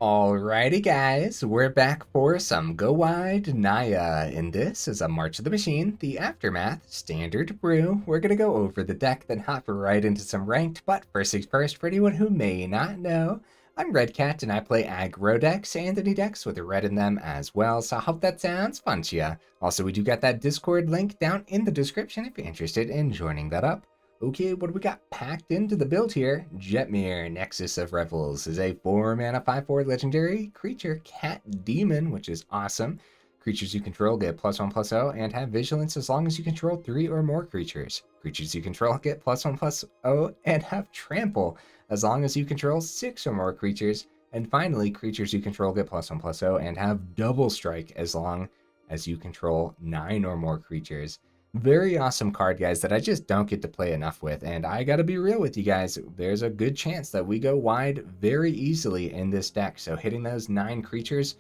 Alrighty guys, we're back for some Go Wide Naya, and this is a March of the Machine, the Aftermath, Standard Brew. We're gonna go over the deck, then hop right into some ranked, but first things first, for anyone who may not know, I'm Red Cat and I play aggro decks and any decks with a red in them as well, so I hope that sounds fun to ya. Also, we do got that Discord link down in the description if you're interested in joining that up. Okay, what do we got packed into the build here? Jetmir, Nexus of Revels, is a 4-mana 5/4 legendary creature cat demon, which is awesome. Creatures you control get +1/+0 and have vigilance as long as you control 3 or more creatures. Creatures you control get +1/+0 and have trample as long as you control 6 or more creatures. And finally, creatures you control get +1/+0 and have double strike as long as you control 9 or more creatures. Very awesome card, guys, that I just don't get to play enough with. And I gotta be real with you guys, there's a good chance that we go wide very easily in this deck. So hitting those 9 creatures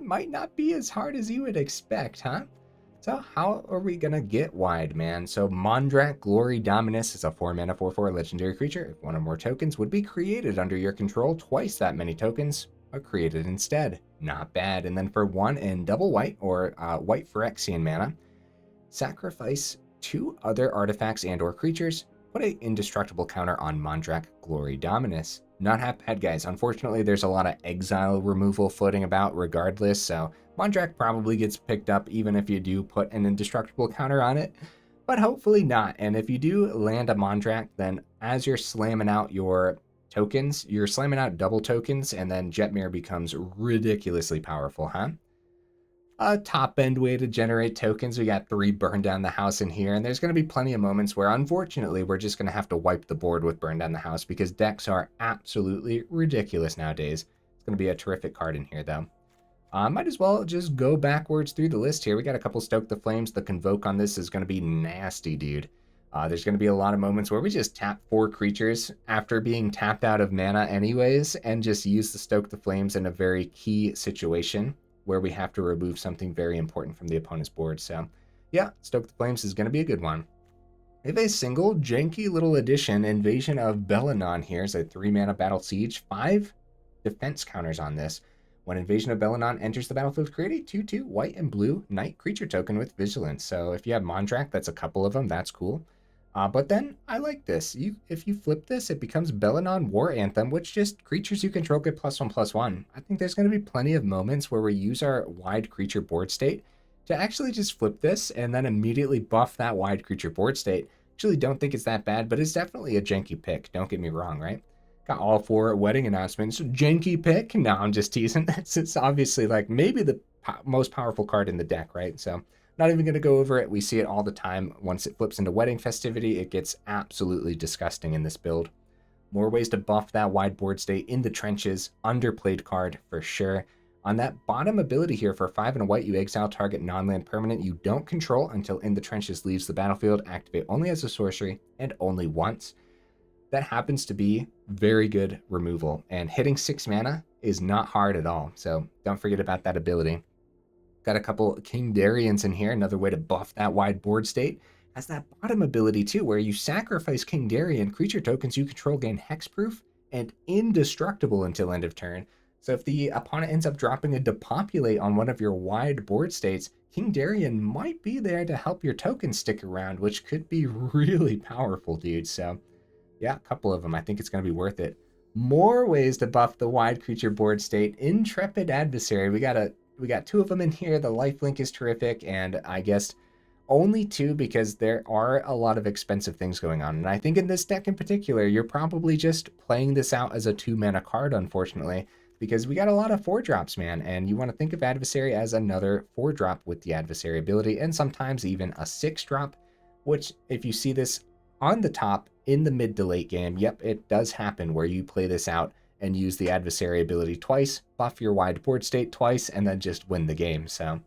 might not be as hard as you would expect, huh? So how are we gonna get wide, man? So Mondrak, Glory Dominus is a 4-mana 4/4 legendary creature. If one or more tokens would be created under your control, twice that many tokens are created instead. Not bad. And then for 1 and double white, or white Phyrexian mana, sacrifice 2 other artifacts and or creatures, put an indestructible counter on Mondrak, Glory Dominus. Not half bad, guys. Unfortunately, there's a lot of exile removal floating about regardless, so Mondrak probably gets picked up even if you do put an indestructible counter on it, but hopefully not. And if you do land a Mondrak, then as you're slamming out your tokens, you're slamming out double tokens, and then Jetmir becomes ridiculously powerful, huh? A top end way to generate tokens. We got 3 burn down the house in here, and there's going to be plenty of moments where unfortunately we're just going to have to wipe the board with burn down the house because decks are absolutely ridiculous nowadays. It's going to be a terrific card in here though. Might as well just go backwards through the list here. We got a couple Stoke the Flames. The Convoke on this is going to be nasty, dude. There's going to be a lot of moments where we just tap 4 creatures after being tapped out of mana anyways and just use the Stoke the Flames in a very key situation where we have to remove something very important from the opponent's board. So yeah, Stoke the Flames is going to be a good one. We have a single janky little addition, Invasion of Belenon here. Is a 3-mana Battle Siege, 5 defense counters on this. When Invasion of Belenon enters the battlefield, create a 2/2 white and blue knight creature token with vigilance. So if you have Mondrak, that's a couple of them, that's cool. But then I like this. If you flip this, it becomes Belenon War Anthem, which just creatures you control get +1/+1. I think there's going to be plenty of moments where we use our wide creature board state to actually just flip this and then immediately buff that wide creature board state. Actually don't think it's that bad, but it's definitely a janky pick. Don't get me wrong, right? Got all 4 wedding announcements. Janky pick? No, I'm just teasing. It's obviously like maybe the most powerful card in the deck, right? So not even going to go over it. We see it all the time. Once it flips into Wedding Festivity, it gets absolutely disgusting in this build. More ways to buff that wide board state in the trenches. Underplayed card for sure. On that bottom ability here, for 5 and a white, you exile target non-land permanent you don't control until In the Trenches leaves the battlefield. Activate only as a sorcery and only once. That happens to be very good removal. And hitting 6 mana is not hard at all. So don't forget about that ability. Got a couple King Dariens in here, another way to buff that wide board state. Has that bottom ability too, where you sacrifice King Darien, creature tokens you control gain hexproof and indestructible until end of turn. So if the opponent ends up dropping a Depopulate on one of your wide board states, King Darien might be there to help your tokens stick around, which could be really powerful, dude. So yeah, a couple of them. I think it's going to be worth it. More ways to buff the wide creature board state. Intrepid Adversary. We got 2 of them in here. The lifelink is terrific, and I guess only 2 because there are a lot of expensive things going on. And I think in this deck in particular, you're probably just playing this out as a 2-mana card, unfortunately, because we got a lot of 4-drops, man, and you want to think of Adversary as another 4-drop with the Adversary ability, and sometimes even a 6-drop, which if you see this on the top in the mid to late game, yep, it does happen where you play this out and use the Adversary ability twice, buff your wide board state twice, and then just win the game. So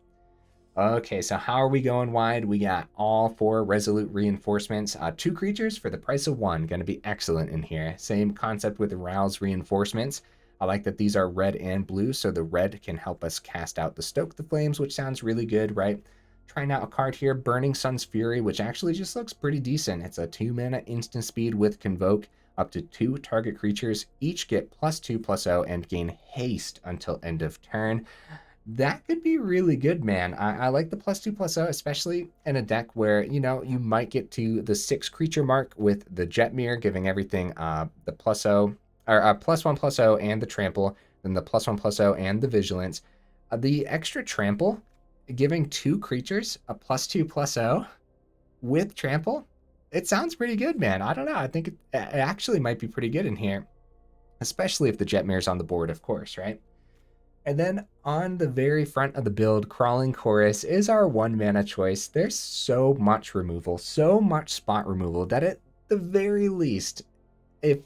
okay, so how are we going wide? We got all 4 Resolute Reinforcements. 2 creatures for the price of 1. Going to be excellent in here. Same concept with Rouse Reinforcements. I like that these are red and blue, so the red can help us cast out the Stoke the Flames, which sounds really good, right? Trying out a card here, Burning Sun's Fury, which actually just looks pretty decent. It's a 2-mana instant speed with Convoke. Up to 2 target creatures each get +2/+0 and gain haste until end of turn. That could be really good, man. I like the +2/+0, especially in a deck where, you know, you might get to the 6 creature mark with the Jetmir, giving everything the +0, or +1/+0 and the trample, then the +1/+0 and the vigilance. The extra trample, giving 2 creatures a +2/+0 with trample, it sounds pretty good, man. I don't know. I think it actually might be pretty good in here, especially if the Jetmir's on the board, of course, right? And then on the very front of the build, Crawling Chorus is our 1 mana choice. There's so much removal, so much spot removal that at the very least, if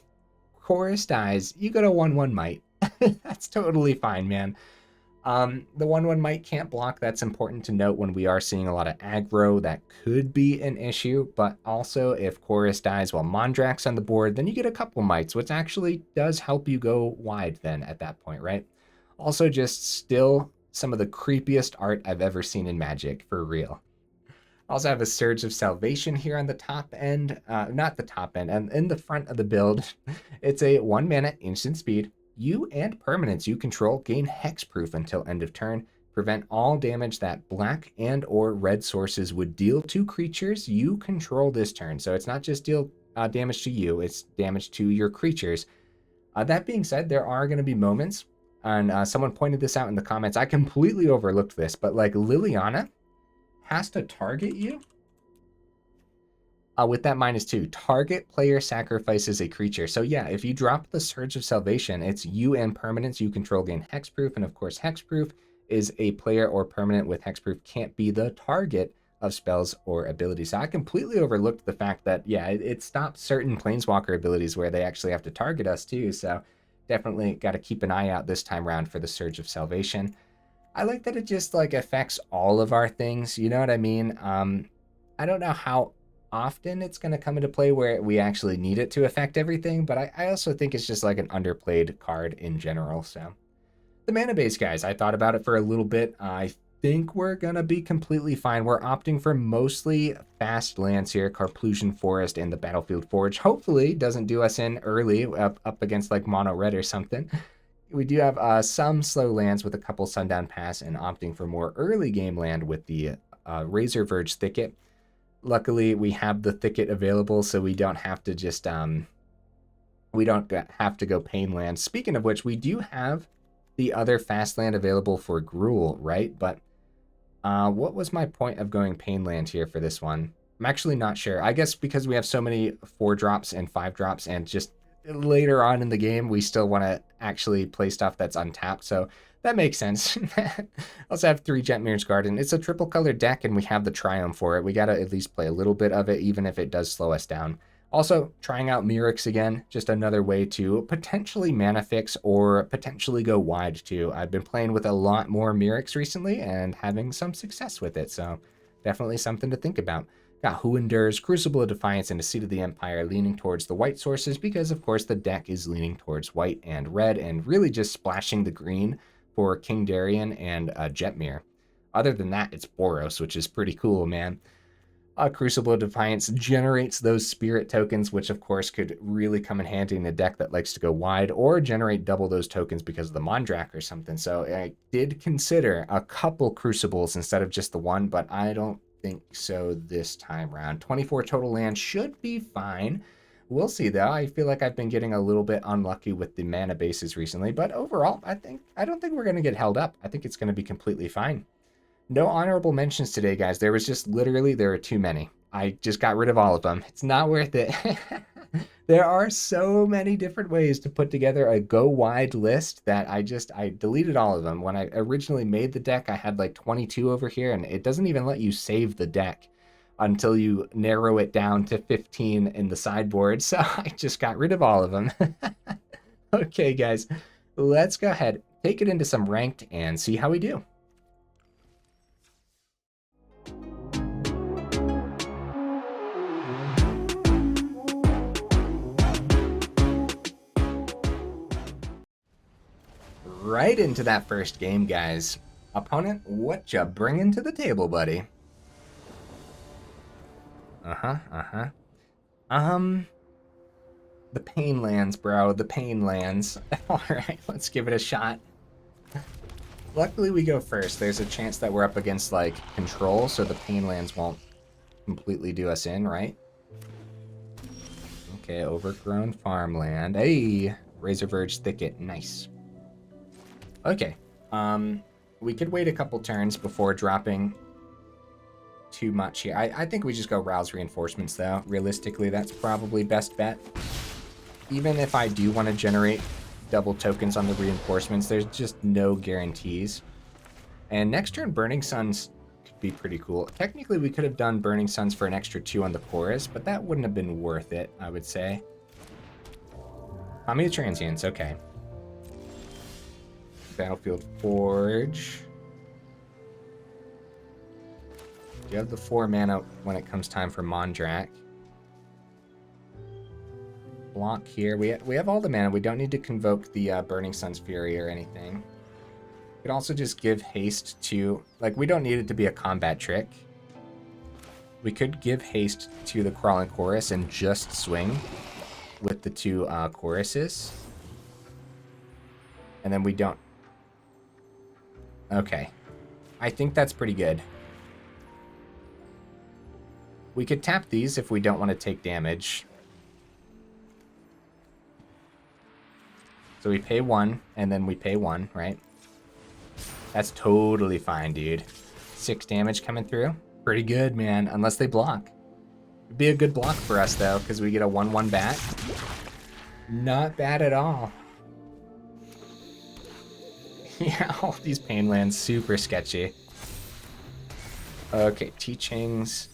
Chorus dies, you go to 1/1 Might. That's totally fine, man. The 1/1 Might can't block. That's important to note when we are seeing a lot of aggro. That could be an issue, but also if Chorus dies while Mondrak's on the board, then you get a couple Mights, which actually does help you go wide then at that point, right? Also, just still some of the creepiest art I've ever seen in Magic, for real. Also have a Surge of Salvation here on the top end, not the top end, and in the front of the build. It's a 1 mana instant speed. You and permanents you control gain hexproof until end of turn. Prevent all damage that black and or red sources would deal to creatures you control this turn. So it's not just deal damage to you, it's damage to your creatures. That being said, there are going to be moments, and someone pointed this out in the comments. I completely overlooked this, but like Liliana has to target you with that -2. Target player sacrifices a creature. So yeah, if you drop the Surge of Salvation, it's you and permanents you control gain hexproof, and of course hexproof is a player or permanent with hexproof can't be the target of spells or abilities. So I completely overlooked the fact that, yeah, it stops certain planeswalker abilities where they actually have to target us too. So definitely got to keep an eye out this time around for the Surge of Salvation. I like that it just like affects all of our things, you know what I mean? I don't know how often it's going to come into play where we actually need it to affect everything, but I also think it's just like an underplayed card in general. So the mana base, guys, I thought about it for a little bit. I think we're going to be completely fine. We're opting for mostly fast lands here, Carplusian Forest and the Battlefield Forge. Hopefully doesn't do us in early up against like mono red or something. We do have some slow lands with a couple Sundown Pass, and opting for more early game land with the Razorverge Thicket. Luckily, we have the Thicket available, so we don't have to just we don't have to go pain land. Speaking of which, we do have the other fast land available for Gruul, right? But what was my point of going pain land here for this one? I'm actually not sure. I guess because we have so many 4-drops and 5-drops, and just later on in the game, we still want to actually play stuff that's untapped. So that makes sense. Also have 3 Jetmir's Garden. It's a triple colored deck, and we have the Triumph for it. We got to at least play a little bit of it, even if it does slow us down. Also, trying out Mirrex again, just another way to potentially mana fix or potentially go wide too. I've been playing with a lot more Mirrex recently and having some success with it, so definitely something to think about. Got Who Endures, Crucible of Defiance, and a Seat of the Empire leaning towards the white sources because, of course, the deck is leaning towards white and red and really just splashing the green for King Darien and Jetmir. Other than that, it's Boros, which is pretty cool, man. Crucible of Defiance generates those spirit tokens, which of course could really come in handy in a deck that likes to go wide, or generate double those tokens because of the Mondrak or something. So I did consider a couple Crucibles instead of just the one, but I don't think so this time around. 24 total land should be fine. We'll see though. I feel like I've been getting a little bit unlucky with the mana bases recently, but overall, I don't think we're going to get held up. I think it's going to be completely fine. No honorable mentions today, guys. There was just literally, there are too many. I just got rid of all of them. It's not worth it. There are so many different ways to put together a go wide list that I deleted all of them. When I originally made the deck, I had like 22 over here, and it doesn't even let you save the deck until you narrow it down to 15 in the sideboard. So I just got rid of all of them. Okay, guys, let's go ahead, take it into some ranked and see how we do. Right into that first game, guys. Opponent, what ya bringing to the table, buddy? Um, The pain lands, bro. The pain lands. Alright, let's give it a shot. Luckily we go first. There's a chance that we're up against, like, control, so the pain lands won't completely do us in, right? Okay, overgrown farmland. Hey! Razorverge Thicket. Nice. Okay. We could wait a couple turns before dropping too much here. I think we just go Rouse Reinforcements, though. Realistically, that's probably best bet. Even if I do want to generate double tokens on the reinforcements, there's just no guarantees. And next turn, Burning Suns could be pretty cool. Technically, we could have done Burning Suns for an extra 2 on the chorus, but that wouldn't have been worth it, I would say. Army of Transients, okay. Battlefield Forge. You have the 4 mana when it comes time for Mondrak. Block here. We have all the mana. We don't need to convoke the Burning Sun's Fury or anything. We could also just give haste to... Like, we don't need it to be a combat trick. We could give haste to the Crawling Chorus and just swing with the 2 choruses. And then we don't... Okay. I think that's pretty good. We could tap these if we don't want to take damage. So we pay 1, and then we pay 1, right? That's totally fine, dude. 6 damage coming through. Pretty good, man, unless they block. It'd be a good block for us, though, because we get a 1/1 bat. Not bad at all. Yeah, all these pain lands, super sketchy. Okay, Teachings.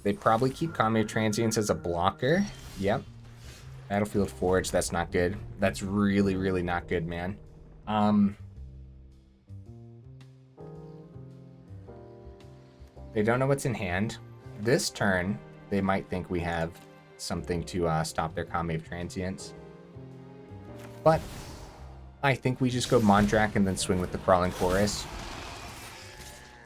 They probably keep Kami of Transients as a blocker. Yep. Battlefield Forge, that's not good. That's really, really not good, man. They don't know what's in hand. This turn, they might think we have something to stop their Kami of Transients. But I think we just go Mondrak and then swing with the Crawling Chorus.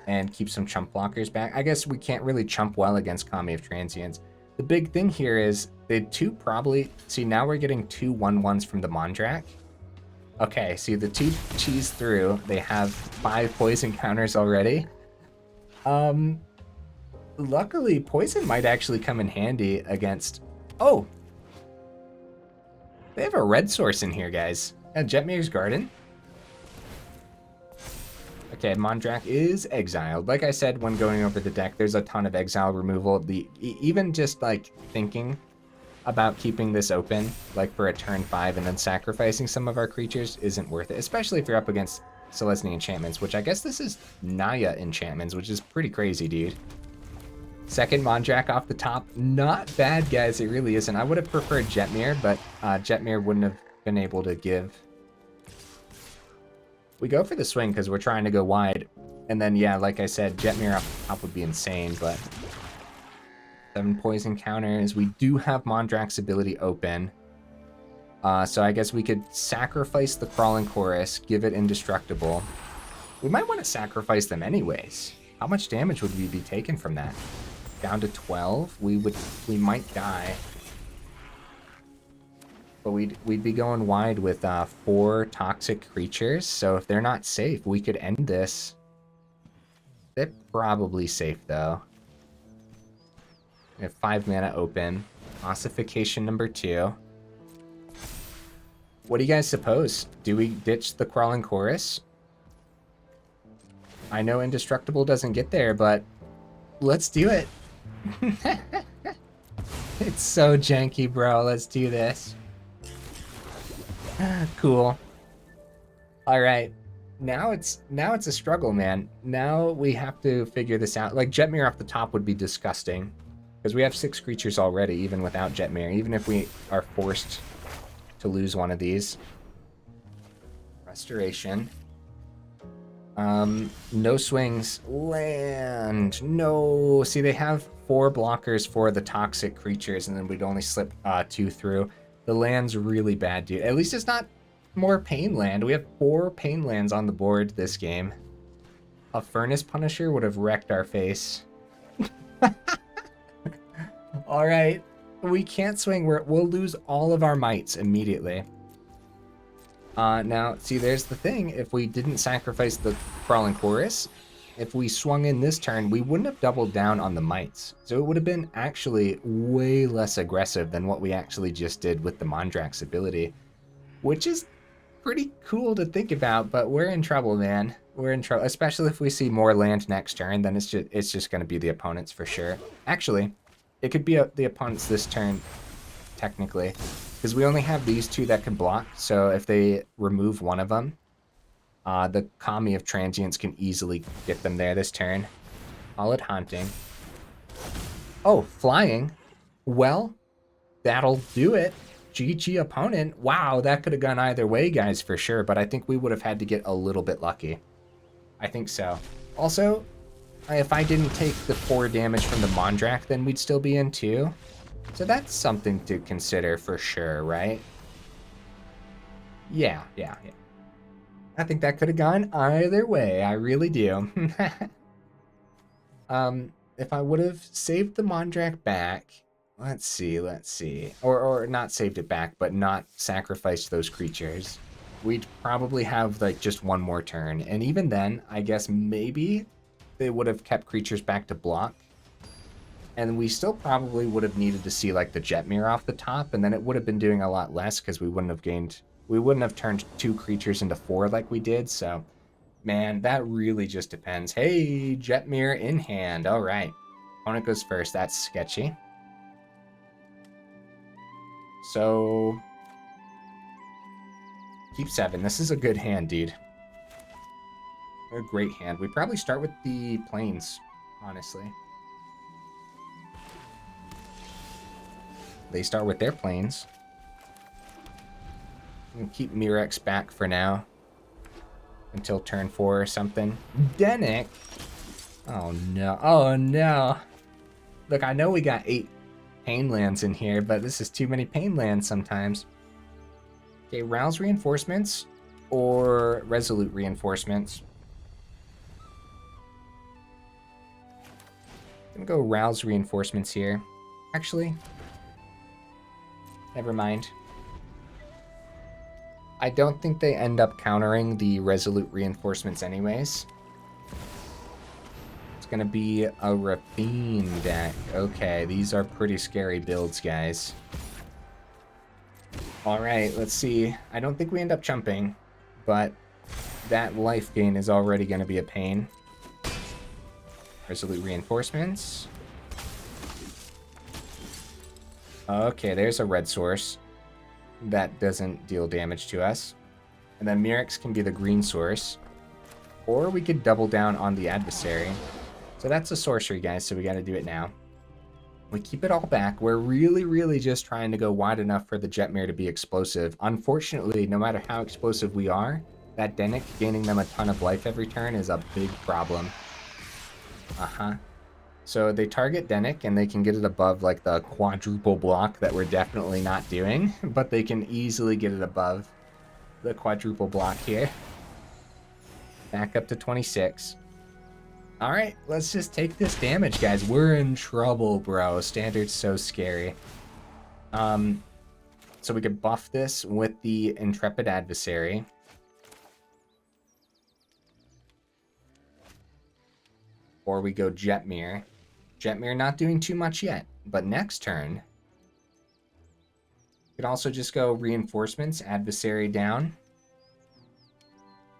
And keep some chump blockers back. I guess we can't really chump well against Kami of Transients. The big thing here is the 2 probably... See, now we're getting 2 1/1s from the Mondrak. Okay, see, the 2 cheese through. They have 5 poison counters already. Luckily, poison might actually come in handy against... Oh! They have a red source in here, guys. And Jetmir's Garden. Okay, Mondrak is exiled. Like I said, when going over the deck, there's a ton of exile removal. Even just, like, thinking about keeping this open, like, for a turn 5 and then sacrificing some of our creatures isn't worth it, especially if you're up against Selesnya enchantments, which I guess this is Naya enchantments, which is pretty crazy, dude. Second Mondrak off the top. Not bad, guys. It really isn't. I would have preferred Jetmir, but Jetmir wouldn't have been able to give... We go for the swing because we're trying to go wide. And then, yeah, like I said, Jetmir up top would be insane, but... 7 poison counters. We do have Mondrak's ability open. So I guess we could sacrifice the Crawling Chorus, give it Indestructible. We might want to sacrifice them anyways. How much damage would we be taking from that? Down to 12? We might die. But we'd be going wide with 4 toxic creatures, so if they're not safe, we could end this. They're probably safe, though. We have 5 mana open. Ossification number 2. What do you guys suppose? Do we ditch the Crawling Chorus? I know Indestructible doesn't get there, but let's do it. It's so janky, bro. Let's do this. Cool. All right. Now it's a struggle, man. Now we have to figure this out. Like, Jetmir off the top would be disgusting. Because we have 6 creatures already, even without Jetmir. Even if we are forced to lose one of these. Restoration. No swings. Land. No. See, they have 4 blockers for the toxic creatures, and then we'd only slip 2 through. The land's really bad, dude. At least it's not more pain land. We have 4 pain lands on the board this game. A Furnace Punisher would have wrecked our face. All right. We can't swing. We'll lose all of our mites immediately. Now, see, there's the thing. If we didn't sacrifice the Crawling Chorus, if we swung in this turn, we wouldn't have doubled down on the mites. So it would have been actually way less aggressive than what we actually just did with the Mondrak's ability, which is pretty cool to think about, but we're in trouble, man. We're in trouble, especially if we see more land next turn, then it's just going to be the opponents for sure. Actually, it could be the opponents this turn, technically, because we only have these two that can block, so if they remove one of them, the Kami of Transients can easily get them there this turn. Call it Haunting. Oh, Flying. Well, that'll do it. GG opponent. Wow, that could have gone either way, guys, for sure, but I think we would have had to get a little bit lucky. I think so. Also, if I didn't take the 4 damage from the Mondrak, then we'd still be in 2. So that's something to consider for sure, right? Yeah. I think that could have gone either way. I really do. If I would have saved the Mondrak back, let's see. Or not saved it back, but not sacrificed those creatures, we'd probably have like just one more turn. And even then, I guess maybe they would have kept creatures back to block. And we still probably would have needed to see like the Jetmir off the top, and then it would have been doing a lot less because we wouldn't have turned 2 creatures into 4 like we did. So, man, that really just depends. Hey, Jetmir in hand. All right. Opponent goes first. That's sketchy. So, keep 7. This is a good hand, dude. A great hand. We probably start with the planes, honestly. They start with their planes. We'll keep Mirex back for now. Until turn 4 or something. Denick! Oh no. Oh no. Look, I know we got 8 pain lands in here, but this is too many pain lands sometimes. Okay, Rouse Reinforcements or Resolute Reinforcements. I'm gonna go Rouse Reinforcements here. Actually, never mind. I don't think they end up countering the Resolute Reinforcements anyways. It's gonna be a Rapine deck. Okay, these are pretty scary builds, guys. Alright, let's see. I don't think we end up jumping, but that life gain is already gonna be a pain. Resolute Reinforcements. Okay, there's a red source. That doesn't deal damage to us. And then Mirex can be the green source. Or we could double down on the adversary. So that's a sorcery, guys, so we gotta do it now. We keep it all back. We're really just trying to go wide enough for the Jetmir to be explosive. Unfortunately, no matter how explosive we are, that Denick gaining them a ton of life every turn is a big problem. So they target Denick and they can get it above like the quadruple block that we're definitely not doing, but they can easily get it above the quadruple block here. Back up to 26. All right, let's just take this damage, guys. We're in trouble, bro. Standard's so scary. So we could buff this with the Intrepid Adversary. Or we go Jetmir. Jetmir not doing too much yet, but next turn, you could also just go Reinforcements, Adversary down.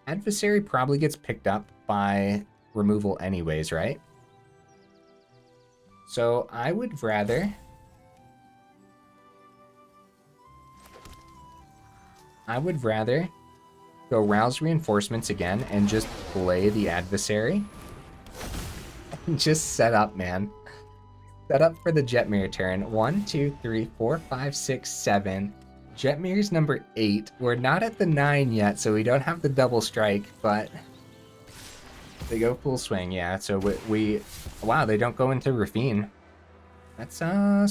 Adversary probably gets picked up by removal anyways, right? So I would rather go Rouse Reinforcements again and just play the Adversary. Just set up, man. Set up for the Jetmir turn. 1, 2, 3, 4, 5, 6, 7. Jetmir's number 8. We're not at the 9 yet, so we don't have the double strike, but they go full swing, yeah. So we wow, they don't go into Rafine. That's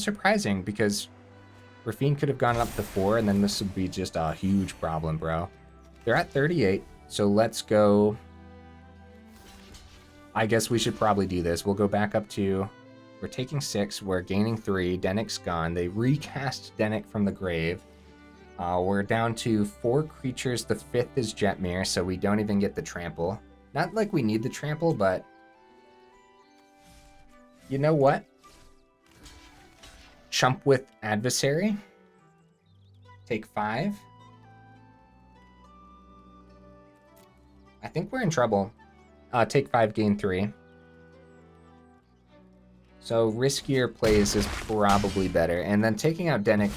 surprising, because Rafine could have gone up to 4, and then this would be just a huge problem, bro. They're at 38, so let's go. I guess we should probably do this. We'll go back up to We're taking 6. We're gaining 3. Dennick's gone. They recast Dennick from the grave. We're down to 4 creatures. The 5th is Jetmir, so we don't even get the trample. Not like we need the trample, but you know what? Chump with Adversary. Take 5. I think we're in trouble. Take 5, gain 3. So riskier plays is probably better. And then taking out Dennick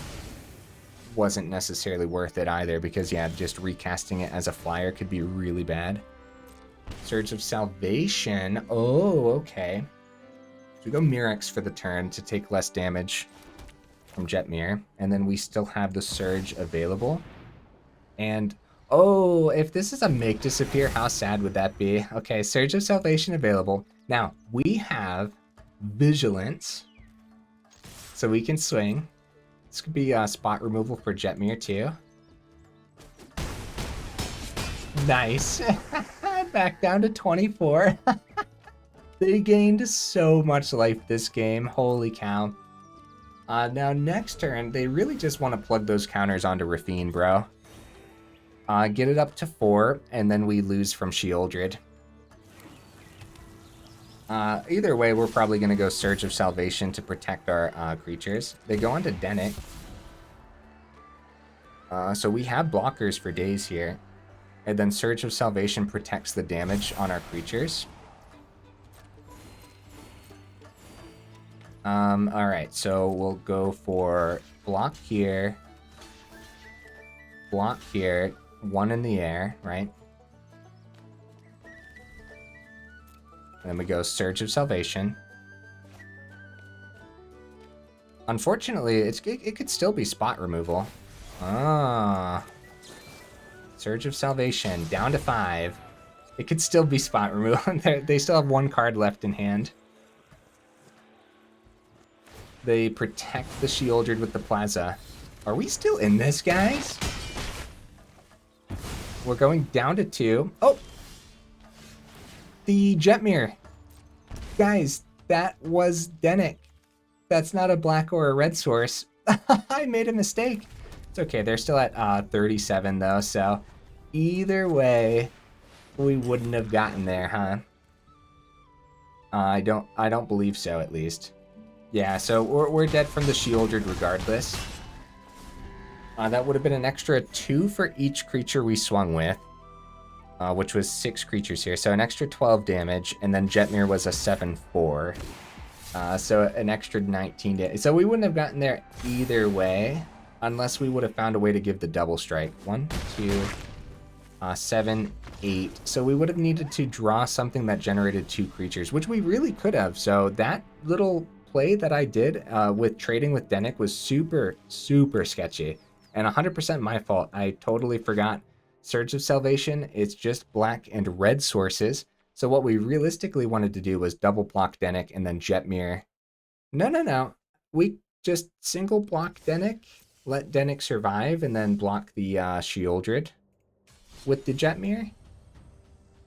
wasn't necessarily worth it either, because yeah, just recasting it as a flyer could be really bad. Surge of Salvation. Oh, okay. So we go Mirex for the turn to take less damage from Jetmir, and then we still have the Surge available. And oh, if this is a make disappear, how sad would that be? Okay, Surge of Salvation available. Now, we have Vigilance, so we can swing. This could be spot removal for Jetmir too. Nice. Back down to 24. They gained so much life this game. Holy cow. Now next turn, they really just want to plug those counters onto Rafine, bro. Get it up to 4, and then we lose from Sheoldred. Either way, we're probably going to go Surge of Salvation to protect our creatures. They go on to Dennick. So we have blockers for days here. And then Surge of Salvation protects the damage on our creatures. Alright, so we'll go for block here. Block here. 1 in the air, right? And then we go Surge of Salvation. Unfortunately, it could still be spot removal. Surge of Salvation, down to 5. It could still be spot removal. They still have 1 card left in hand. They protect the Sheoldred with the Plaza. Are we still in this, guys? We're going down to 2. Oh! The Jetmir. Guys, that was Dennick. That's not a black or a red source. I made a mistake. It's okay, they're still at 37 though, so either way, we wouldn't have gotten there, huh? I don't believe so, at least. Yeah, so we're dead from the Sheoldred regardless. That would have been an extra 2 for each creature we swung with. Which was 6 creatures here, so an extra 12 damage, and then Jetmir was a 7/4. So an extra 19 damage. So we wouldn't have gotten there either way, unless we would have found a way to give the double strike. 1, 2, 7, 8. So we would have needed to draw something that generated 2 creatures, which we really could have. So that little play that I did with trading with Dennick was super, super sketchy. And 100% my fault. I totally forgot. Surge of Salvation, it's just black and red sources. So what we realistically wanted to do was double block Dennick and then Jetmir. No. We just single block Dennick, let Dennick survive, and then block the Sheoldred with the Jetmir.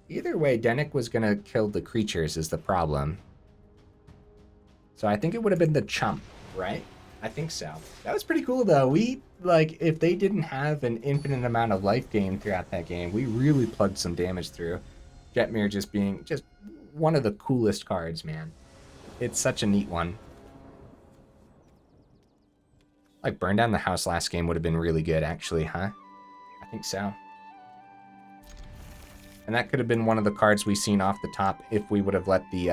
Either way, Dennick was going to kill the creatures is the problem. So I think it would have been the chump, right? I think so. That was pretty cool, though. If they didn't have an infinite amount of life gain throughout that game, we really plugged some damage through. Jetmir just being one of the coolest cards, man. It's such a neat one. Like, Burn Down the House last game would have been really good, actually, huh? I think so. And that could have been one of the cards we seen off the top if we would have let the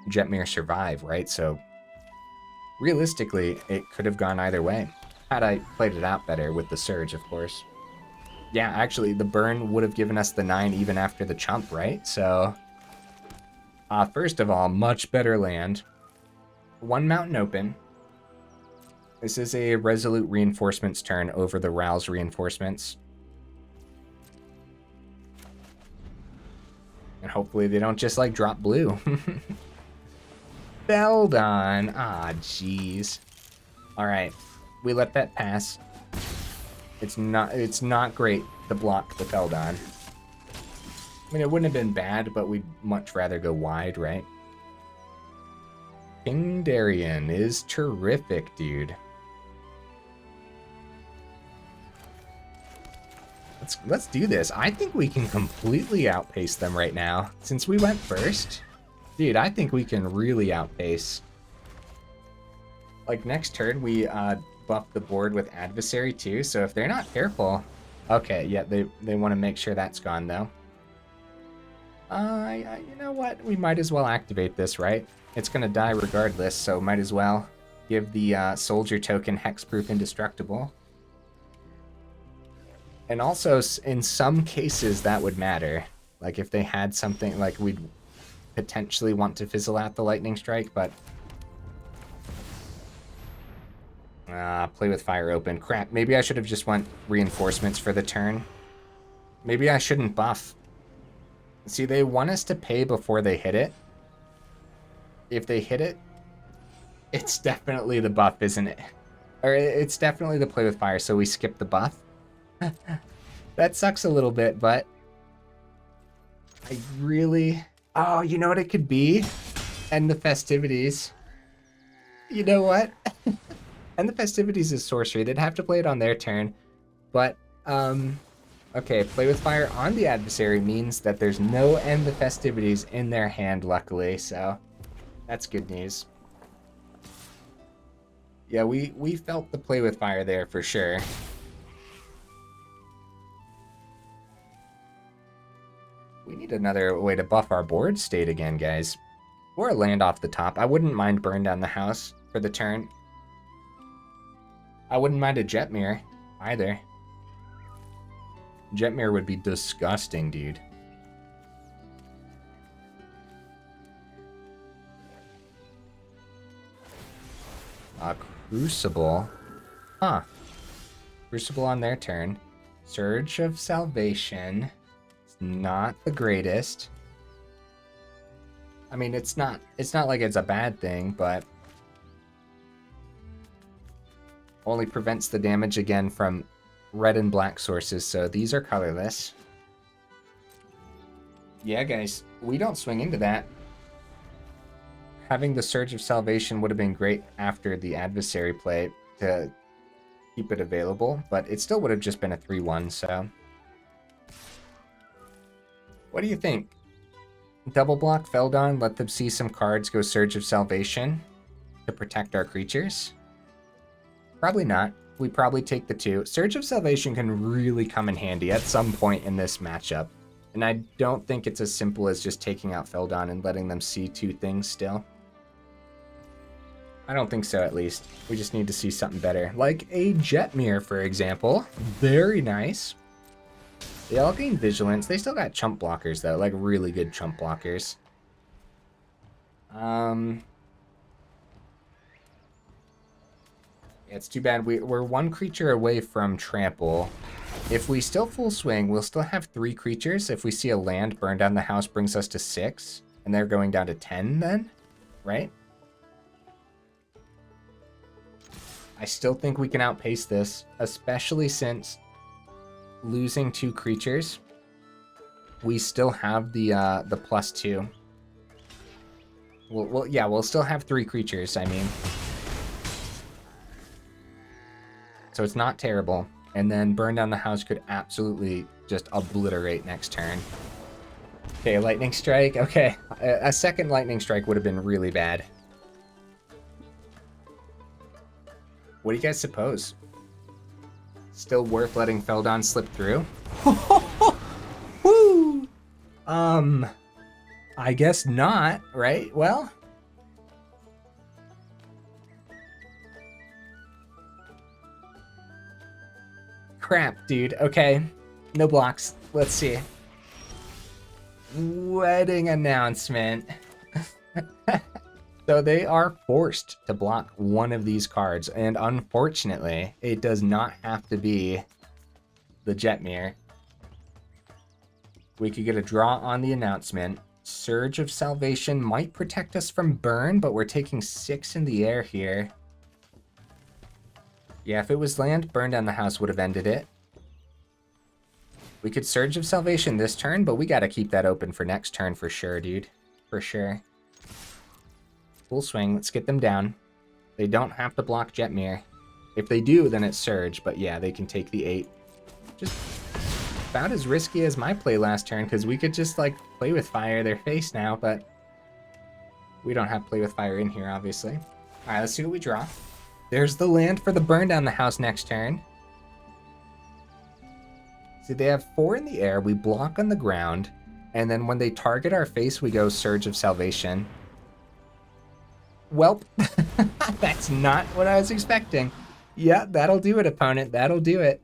Jetmir survive, right? So realistically, it could have gone either way. Had I played it out better with the Surge, of course. Yeah, actually, the burn would have given us the 9 even after the chump, right? So, first of all, much better land. 1 mountain open. This is a Resolute Reinforcements turn over the Rouse Reinforcements. And hopefully they don't just, like, drop blue. Beldon. Ah, jeez. Alright. We let that pass. It's not great to block the Beldon. I mean, it wouldn't have been bad, but we'd much rather go wide, right? King Darien is terrific, dude. Let's do this. I think we can completely outpace them right now. Since we went first, dude, I think we can really outpace. Like next turn, we buff the board with Adversary too, so if they're not careful... Okay, yeah, they want to make sure that's gone though. You know what? We might as well activate this, right? It's going to die regardless, so might as well give the soldier token hexproof indestructible. And also, in some cases, that would matter. Like, if they had something, like, we'd potentially want to fizzle out the lightning strike, but... play with fire open. Crap, maybe I should have just went reinforcements for the turn. Maybe I shouldn't buff. See, they want us to pay before they hit it. If they hit it, it's definitely the buff, isn't it? Or it's definitely the play with fire, so we skip the buff. That sucks a little bit, but I really... Oh, you know what it could be? End the festivities. You know what? End the festivities is sorcery. They'd have to play it on their turn. But, okay, play with fire on the adversary means that there's no end the festivities in their hand, luckily, so that's good news. Yeah, we felt the play with fire there for sure. We need another way to buff our board state again, guys. Or a land off the top. I wouldn't mind burn down the house for the turn. I wouldn't mind a Jetmir either. Jetmir would be disgusting, dude. Crucible. Huh. Crucible on their turn. Surge of Salvation. Not the greatest. I mean, it's not like it's a bad thing, but only prevents the damage again from red and black sources, so these are colorless. Yeah, guys, we don't swing into that. Having the Surge of Salvation would have been great after the adversary play to keep it available, but it still would have just been a 3-1, so... What do you think? Double block Feldon, let them see some cards go Surge of Salvation to protect our creatures? Probably not. We probably take the 2. Surge of Salvation can really come in handy at some point in this matchup. And I don't think it's as simple as just taking out Feldon and letting them see 2 things still. I don't think so, at least. We just need to see something better. Like a Jetmir, for example. Very nice. They all gain Vigilance. They still got chump blockers, though. Like, really good chump blockers. It's too bad. We're 1 creature away from trample. If we still full swing, we'll still have 3 creatures. If we see a land, burn down the house brings us to 6. And they're going down to 10 then, right? I still think we can outpace this, especially since losing 2 creatures, we still have the +2. Yeah, we'll still have 3 creatures, I mean. So it's not terrible. And then burn down the house could absolutely just obliterate next turn. Okay, lightning strike. Okay, a second lightning strike would have been really bad. What do you guys suppose? Still worth letting Feldon slip through? Woo! I guess not, right? Well... Crap, dude. Okay. No blocks. Let's see. Wedding announcement. So they are forced to block one of these cards, and unfortunately, it does not have to be the Jetmir. We could get a draw on the announcement. Surge of Salvation might protect us from burn, but we're taking 6 in the air here. Yeah, if it was land, burn down the house would have ended it. We could Surge of Salvation this turn, but we gotta keep that open for next turn for sure, dude. For sure. Full swing. Let's get them down. They don't have to block Jetmir. If they do, then it's Surge. But yeah, they can take the 8. Just about as risky as my play last turn, because we could just, like, play with fire their face now, but we don't have play with fire in here, obviously. All right, let's see what we draw. There's the land for the burn down the house next turn. See, they have 4 in the air. We block on the ground, and then when they target our face, we go Surge of Salvation. Welp, that's not what I was expecting. Yeah, that'll do it, opponent. That'll do it.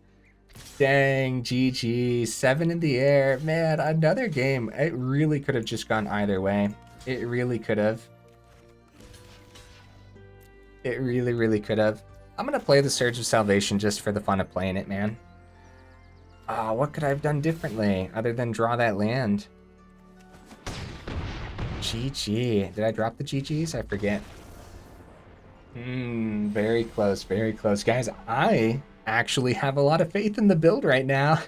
Dang, GG. 7 in the air. Man, another game. It really could have just gone either way. It really could have. It really, really could have. I'm going to play the Surge of Salvation just for the fun of playing it, man. What could I have done differently other than draw that land? GG. Did I drop the GGs? I forget. Very close, very close. Guys, I actually have a lot of faith in the build right now.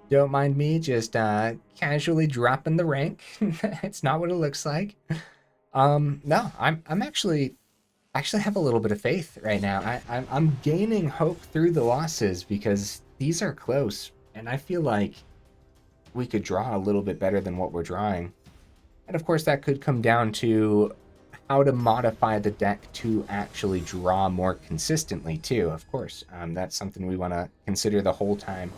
Don't mind me just casually dropping the rank. It's not what it looks like. No, I'm actually have a little bit of faith right now. I'm gaining hope through the losses because these are close, and I feel like we could draw a little bit better than what we're drawing. And of course, that could come down to how to modify the deck to actually draw more consistently too, of course. That's something we want to consider the whole time.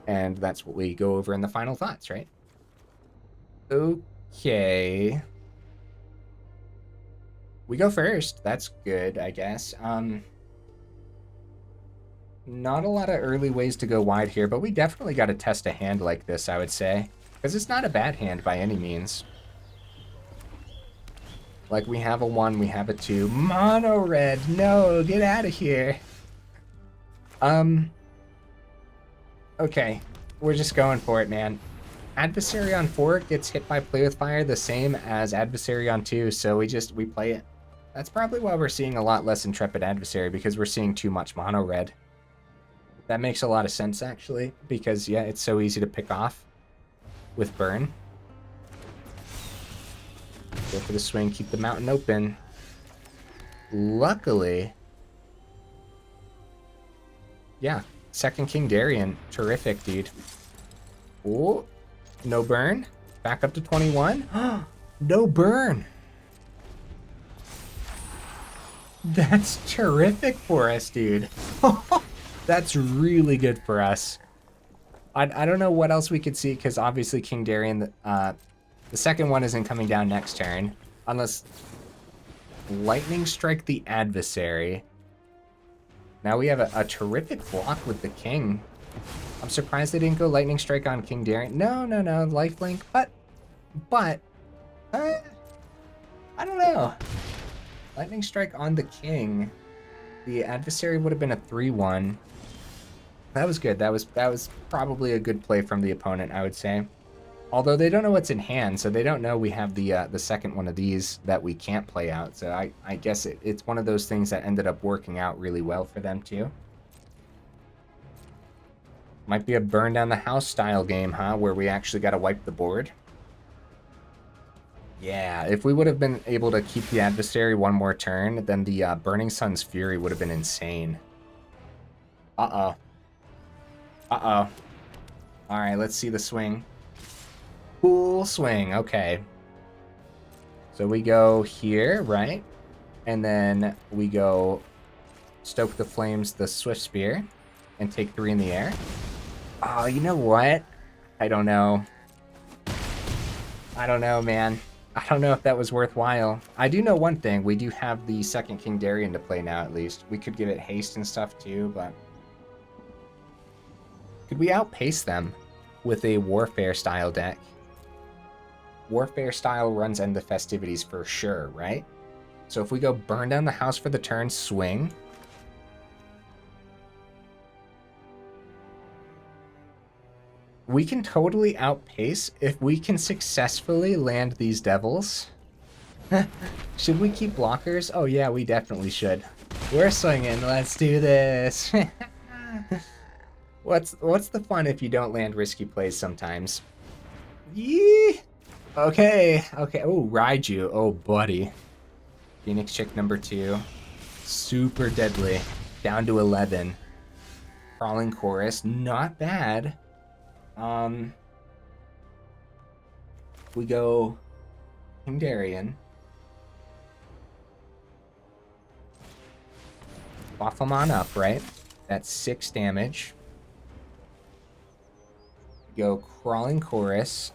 And that's what we go over in the final thoughts, right? Okay. We go first. That's good, I guess. Not a lot of early ways to go wide here, but we definitely got to test a hand like this, I would say. Because it's not a bad hand by any means. Like, we have a 1, we have a 2. Mono red, no, get out of here. Okay, we're just going for it, man. Adversary on 4 gets hit by Play with Fire the same as Adversary on 2, so we play it. That's probably why we're seeing a lot less Intrepid Adversary, because we're seeing too much mono red. That makes a lot of sense, actually, because, yeah, it's so easy to pick off with burn. Go for the swing, keep the mountain open. Luckily, yeah, second King Darien, terrific, dude. Oh, no burn. Back up to 21. No burn. That's terrific for us, dude. That's really good for us. I don't know what else we could see, because obviously King Darien, the second one isn't coming down next turn, unless Lightning Strike the Adversary. Now we have a terrific block with the King. I'm surprised they didn't go Lightning Strike on King Darien. No, lifelink, but, I don't know. Lightning Strike on the King. The Adversary would have been a 3-1. That was good. That was probably a good play from the opponent, I would say. Although they don't know what's in hand, so they don't know we have the second one of these that we can't play out. So I guess it's one of those things that ended up working out really well for them too. Might be a burn down the house style game, huh? Where we actually got to wipe the board. Yeah, if we would have been able to keep the Adversary one more turn, then the Burning Sun's Fury would have been insane. Uh-oh. Uh-oh. All right, let's see the swing. Cool swing, okay. So we go here, right? And then we go Stoke the Flames, the Swift Spear, and take 3 in the air. Oh, you know what? I don't know. I don't know, man. I don't know if that was worthwhile. I do know one thing. We do have the second King Darien to play now, at least. We could give it haste and stuff, too, but... Could we outpace them with a Warfare-style deck? Warfare-style runs End the Festivities for sure, right? So if we go burn down the house for the turn, swing... We can totally outpace if we can successfully land these devils. Should we keep blockers? Oh yeah, we definitely should. We're swinging. Let's do this. What's the fun if you don't land risky plays sometimes? Yee! Okay, okay. Oh, Raiju. Oh, buddy. Phoenix Chick number 2. Super deadly. Down to 11. Crawling Chorus. Not bad. We go King Darien. Buff him on up, right? That's 6 damage. Go Crawling Chorus.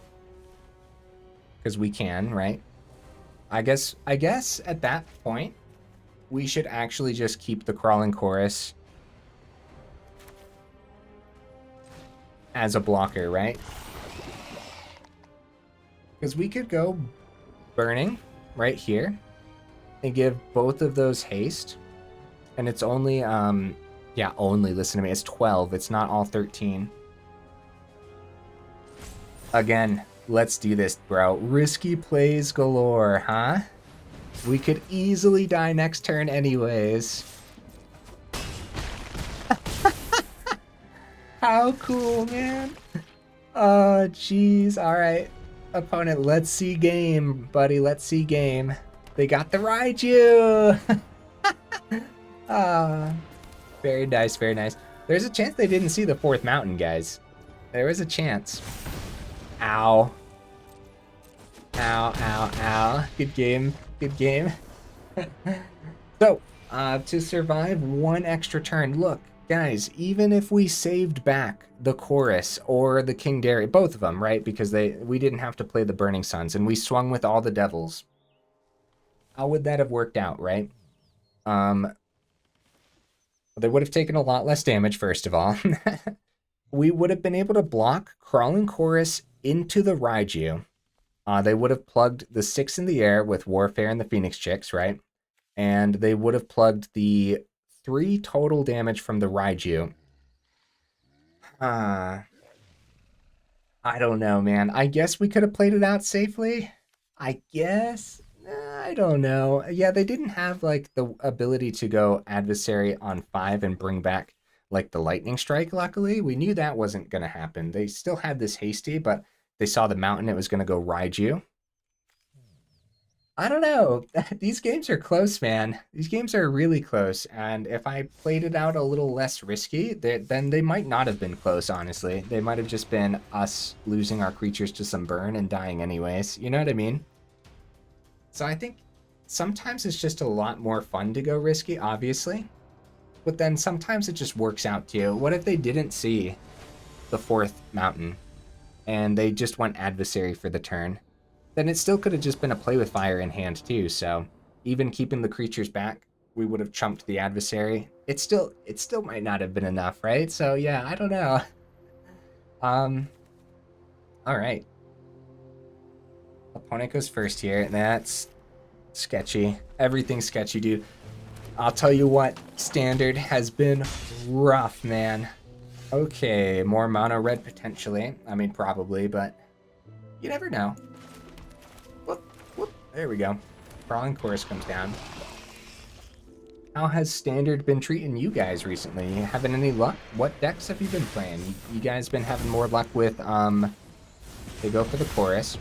Because we can, right? I guess at that point, we should actually just keep the Crawling Chorus as a blocker, right? Because we could go Burning right here and give both of those haste. And it's only, yeah, only, listen to me, it's 12. It's not all 13. Again, let's do this, bro. Risky plays galore, huh? We could easily die next turn anyways. How cool, man. Oh, jeez. All right. Opponent, let's see game, buddy. Let's see game. They got the Raiju. Very nice, very nice. There's a chance they didn't see the 4th mountain, guys. There was a chance. Ow. Ow, ow, ow. Good game. Good game. So, to survive 1 extra turn, look, guys, even if we saved back the Chorus or the King Darien, both of them, right? Because we didn't have to play the Burning Suns, and we swung with all the Devils. How would that have worked out, right? They would have taken a lot less damage, first of all. We would have been able to block Crawling Chorus into the Raiju. They would have plugged the 6 in the air with Warfare and the Phoenix Chicks, right? And they would have plugged the 3 total damage from the Raiju. I don't know, man. I guess we could have played it out safely. I guess. I don't know. Yeah, they didn't have, like, the ability to go Adversary on 5 and bring back, like, the Lightning Strike, luckily. We knew that wasn't going to happen. They still had this Hasty, but they saw the mountain, it was going to go Raiju. I don't know. These games are close, man. These games are really close, and if I played it out a little less risky, then they might not have been close, honestly. They might have just been us losing our creatures to some burn and dying anyways. You know what I mean? So I think sometimes it's just a lot more fun to go risky, obviously. But then sometimes it just works out to you. What if they didn't see the 4th mountain and they just went Adversary for the turn? Then it still could have just been a play with fire in hand too. So even keeping the creatures back, we would have chumped the Adversary. It still might not have been enough, right? So yeah, I don't know. All right. Opponent goes first here. That's sketchy. Everything's sketchy, dude. I'll tell you what, Standard has been rough, man. Okay, more mono red potentially. I mean, probably, but you never know. Whoop, whoop. There we go. Crawling Chorus comes down. How has Standard been treating you guys recently? You having any luck? What decks have you been playing? You guys been having more luck with, they go for the Chorus.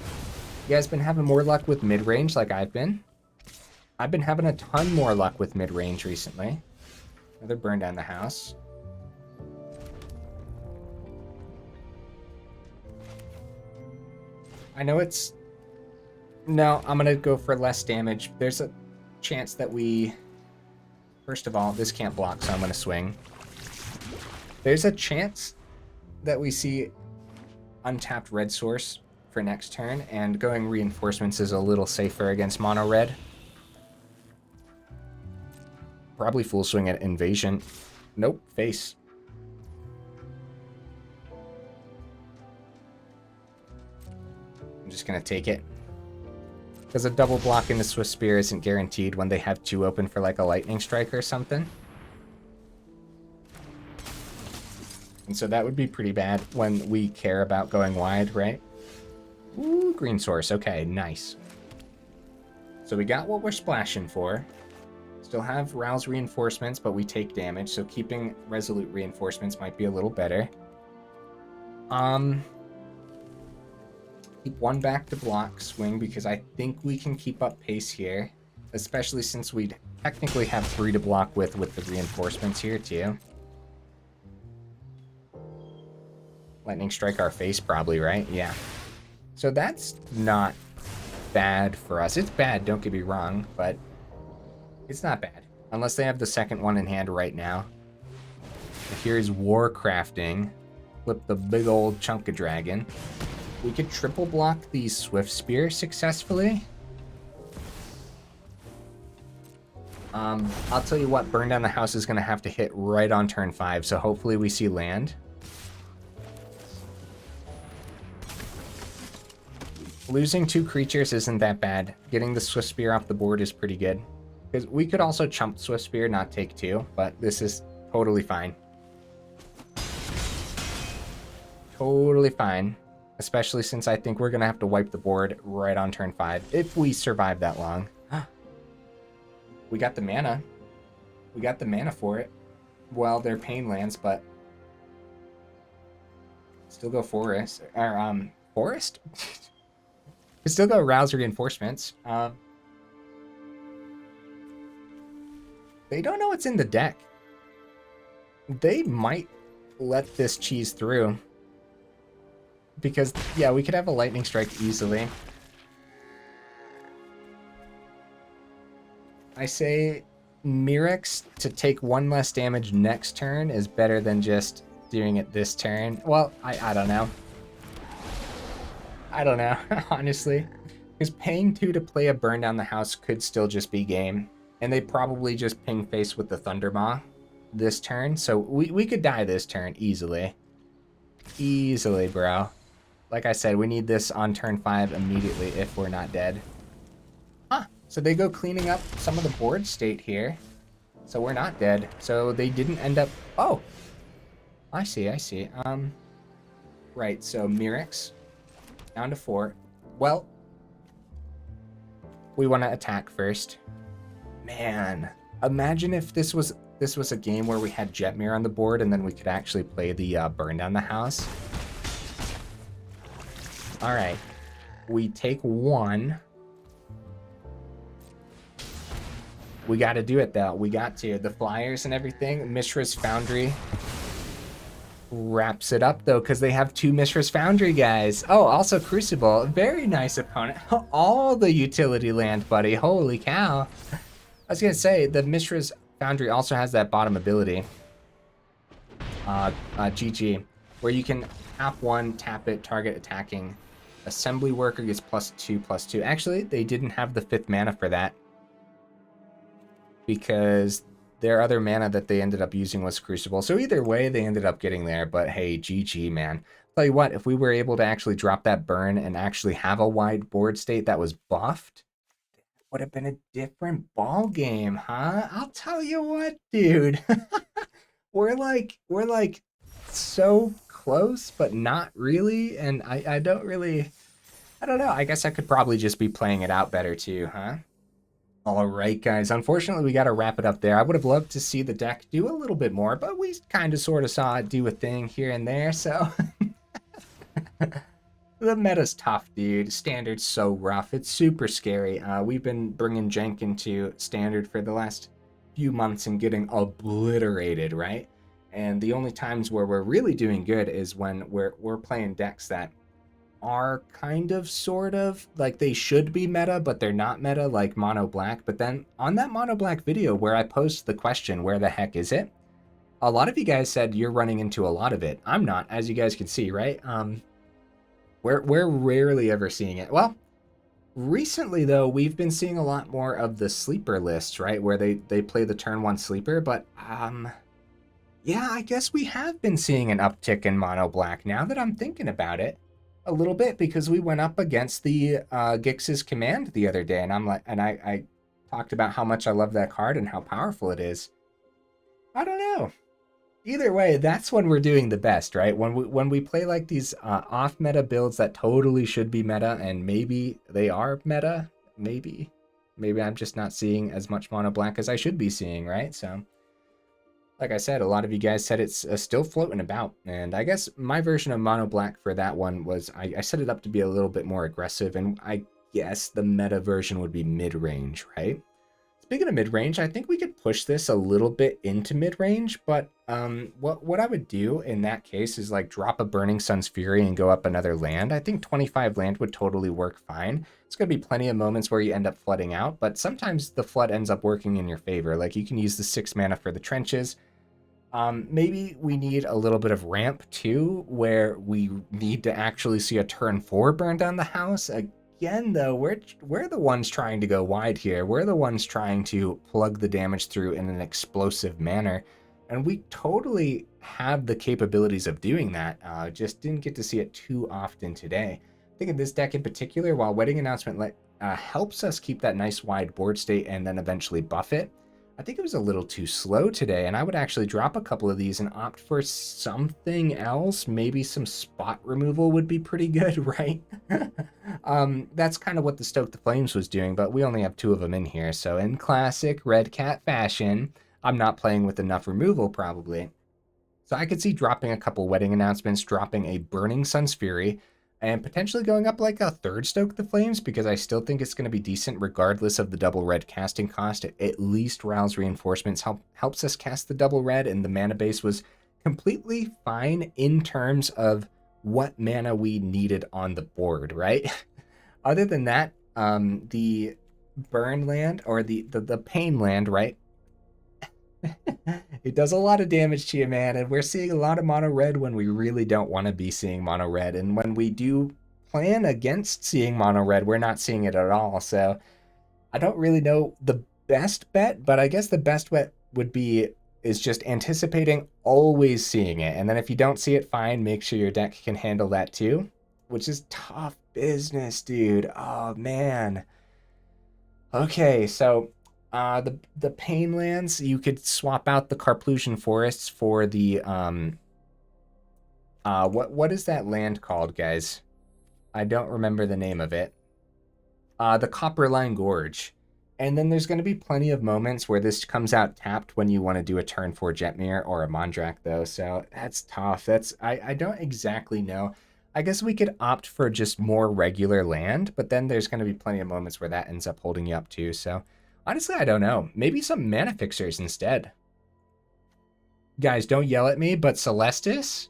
You guys been having more luck with mid-range like I've been? I've been having a ton more luck with mid-range recently. Another burn down the house. I know it's... No, I'm going to go for less damage. There's a chance that we... First of all, this can't block, so I'm going to swing. There's a chance that we see untapped red source for next turn, and going reinforcements is a little safer against mono red. Probably full swing at Invasion. Nope, face. I'm just gonna take it. Because a double block into Swift Spear isn't guaranteed when they have 2 open for like a Lightning Strike or something. And so that would be pretty bad when we care about going wide, right? Ooh, green source. Okay, nice. So we got what we're splashing for. Still have Rouse Reinforcements, but we take damage, so keeping Resolute Reinforcements might be a little better. Keep one back to block swing because I think we can keep up pace here. Especially since we technically have 3 to block with the reinforcements here too. Lightning strike our face probably, right? Yeah. So that's not bad for us. It's bad, don't get me wrong, but it's not bad. Unless they have the second one in hand right now. Here's war crafting. Flip the big old chunk of dragon. We could triple block the Swift Spear successfully. I'll tell you what, Burn Down the House is going to have to hit right on turn 5, so hopefully we see land. Losing 2 creatures isn't that bad. Getting the Swift Spear off the board is pretty good. Because we could also chump Swift Spear, not take 2, but this is totally fine. Totally fine. Especially since I think we're going to have to wipe the board right on turn 5, if we survive that long. We got the mana. We got the mana for it. Well, they're pain lands, but still go forest. Or, forest? Still go Rouse Reinforcements. They don't know what's in the deck. They might let this cheese through. Because, yeah, we could have a lightning strike easily. I say Mirrex to take 1 less damage next turn is better than just doing it this turn. Well, I don't know. I don't know, honestly. Because paying 2 to play a Burn Down the House could still just be game. And they probably just ping face with the Thundermaw this turn. So we could die this turn easily. Easily, bro. Like I said, we need this on turn 5 immediately if we're not dead. Huh. So they go cleaning up some of the board state here. So we're not dead. So they didn't end up... Oh! I see, I see. Right, so Mirrex. Down to 4. Well, we want to attack first. Man, imagine if this was a game where we had Jetmir on the board and then we could actually play the Burn Down the House. All right, we take 1. We got to do it though. We got to. The flyers and everything. Mishra's Foundry wraps it up though, because they have 2 Mishra's Foundry guys. Oh, also Crucible. Very nice opponent. All the utility land, buddy. Holy cow. I was going to say, the Mishra's Foundry also has that bottom ability. GG. Where you can tap 1, tap it, target attacking. Assembly Worker gets +2/+2. Actually, they didn't have the 5th mana for that. Because their other mana that they ended up using was Crucible. So either way, they ended up getting there. But hey, GG, man. Tell you what, if we were able to actually drop that burn and actually have a wide board state that was buffed, it would have been a different ball game, huh? I'll tell you what, dude. we're like so close, but not really. And I don't know. I guess I could probably just be playing it out better too, huh? All right, guys. Unfortunately, we got to wrap it up there. I would have loved to see the deck do a little bit more, but we kind of sort of saw it do a thing here and there, so... The meta's tough, dude. Standard's so rough. It's super scary. We've been bringing jank into Standard for the last few months and getting obliterated, right? And the only times where we're really doing good is when we're playing decks that are kind of sort of like they should be meta, but they're not meta, like Mono Black. But then on that Mono Black video where I posed the question, where the heck is it? A lot of you guys said you're running into a lot of it. I'm not, as you guys can see, right? We're rarely ever seeing it. Well, recently though, we've been seeing a lot more of the sleeper lists, right? Where they play the turn 1 sleeper, but yeah, I guess we have been seeing an uptick in Mono Black now that I'm thinking about it. A little bit, because we went up against the Gix's Command the other day, and I talked about how much I love that card and how powerful it is. I don't know. Either way, that's when we're doing the best, right? When we play like these off-meta builds that totally should be meta, and maybe they are meta, maybe I'm just not seeing as much Mono Black as I should be seeing, right? So Like I said, a lot of you guys said it's still floating about. And I guess my version of mono black for that one was I set it up to be a little bit more aggressive. And I guess the meta version would be mid-range, right? Speaking of mid-range, I think we could push this a little bit into mid-range, but what I would do in that case is like drop a Burning Sun's Fury and go up another land. I think 25 land would totally work fine. It's going to be plenty of moments where you end up flooding out, but sometimes the flood ends up working in your favor. Like you can use the 6 mana for the trenches. Maybe we need a little bit of ramp too, where we need to actually see a turn 4 burn down the house. Again, though, we're the ones trying to go wide here. We're the ones trying to plug the damage through in an explosive manner. And we totally have the capabilities of doing that. Just didn't get to see it too often today. I think in this deck in particular, while Wedding Announcement helps us keep that nice wide board state and then eventually buff it, I think it was a little too slow today, and I would actually drop a couple of these and opt for something else. Maybe some spot removal would be pretty good, right? That's kind of what the Stoke the Flames was doing, but we only have 2 of them in here. So in classic Red Cat fashion, I'm not playing with enough removal probably. So I could see dropping a couple Wedding Announcements, dropping a Burning Sun's Fury, and potentially going up like a 3rd Stoke the Flames, because I still think it's going to be decent regardless of the double red casting cost. At least Resolute Reinforcements helps us cast the double red, and the mana base was completely fine in terms of what mana we needed on the board, right? Other than that, the burn land, or the pain land, right? It does a lot of damage to you, man, and we're seeing a lot of mono red when we really don't want to be seeing mono red, and when we do plan against seeing mono red, we're not seeing it at all. So I don't really know the best bet, but I guess the best bet would be is just anticipating always seeing it, and then if you don't see it, fine, make sure your deck can handle that too, which is tough business, dude. Oh man. Okay, so the pain lands, you could swap out the Carplusian Forests for the what is that land called, guys? I don't remember the name of it. The Copperline Gorge. And then there's going to be plenty of moments where this comes out tapped when you want to do a turn 4 Jetmir or a Mondrak, though. So that's tough. I don't exactly know. I guess we could opt for just more regular land, but then there's going to be plenty of moments where that ends up holding you up too. So honestly, I don't know. Maybe some mana fixers instead. Guys, don't yell at me, but Celestis?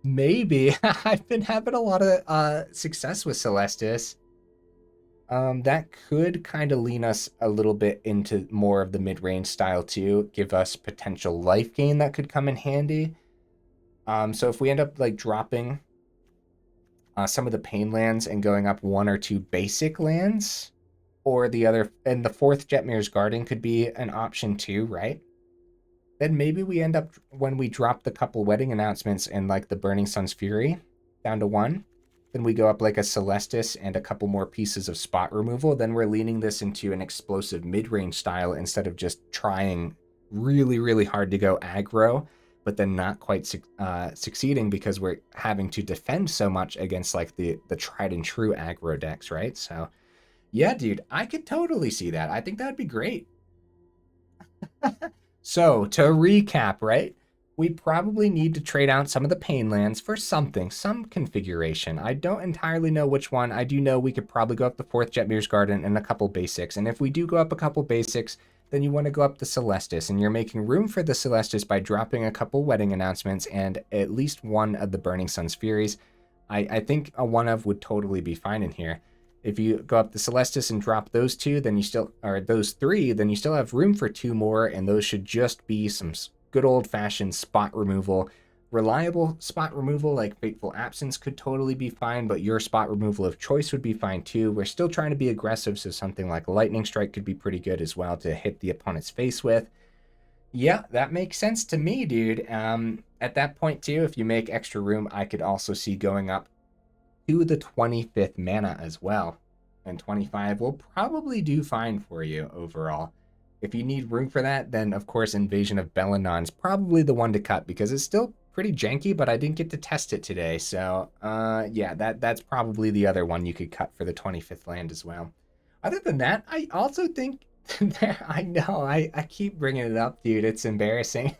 Maybe. I've been having a lot of success with Celestis. That could kind of lean us a little bit into more of the mid-range style too. Give us potential life gain that could come in handy. So if we end up like dropping some of the pain lands and going up 1 or 2 basic lands, or the other, and the 4th Jetmir's Garden could be an option too, right? Then maybe we end up, when we drop the couple Wedding Announcements and like the Burning Sun's Fury down to 1, then we go up like a Celestis and a couple more pieces of spot removal. Then we're leaning this into an explosive mid-range style instead of just trying really, really hard to go aggro, but then not quite succeeding because we're having to defend so much against like the tried and true aggro decks, right? So yeah, dude, I could totally see that. I think that'd be great. So to recap, right? We probably need to trade out some of the pain lands for something, some configuration. I don't entirely know which one. I do know we could probably go up the 4th Jetmir's Garden and a couple basics. And if we do go up a couple basics, then you want to go up the Celestis. And you're making room for the Celestis by dropping a couple Wedding Announcements and at least 1 of the Burning Sun's Furies. I think a 1 of would totally be fine in here. If you go up the Celestis and drop those 2, then you still, or those 3, then you still have room for 2 more, and those should just be some good old-fashioned spot removal. Reliable spot removal like Fateful Absence could totally be fine, but your spot removal of choice would be fine too. We're still trying to be aggressive, so something like Lightning Strike could be pretty good as well to hit the opponent's face with. Yeah, that makes sense to me, dude. At that point too, if you make extra room, I could also see going up to the 25th mana as well. And 25 will probably do fine for you overall. If you need room for that, then of course Invasion of Belenon is probably the one to cut because it's still pretty janky, but I didn't get to test it today. So yeah, that's probably the other one you could cut for the 25th land as well. Other than that, I also think I know, I keep bringing it up, dude. It's embarrassing.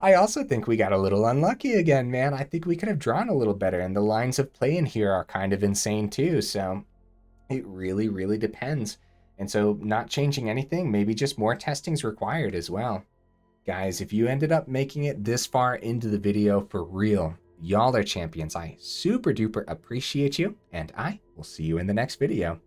I also think we got a little unlucky again, man. I think we could have drawn a little better, and the lines of play in here are kind of insane too, so it really, really depends. And so not changing anything, maybe just more testing's required as well. Guys, if you ended up making it this far into the video for real, y'all are champions. I super duper appreciate you, and I will see you in the next video.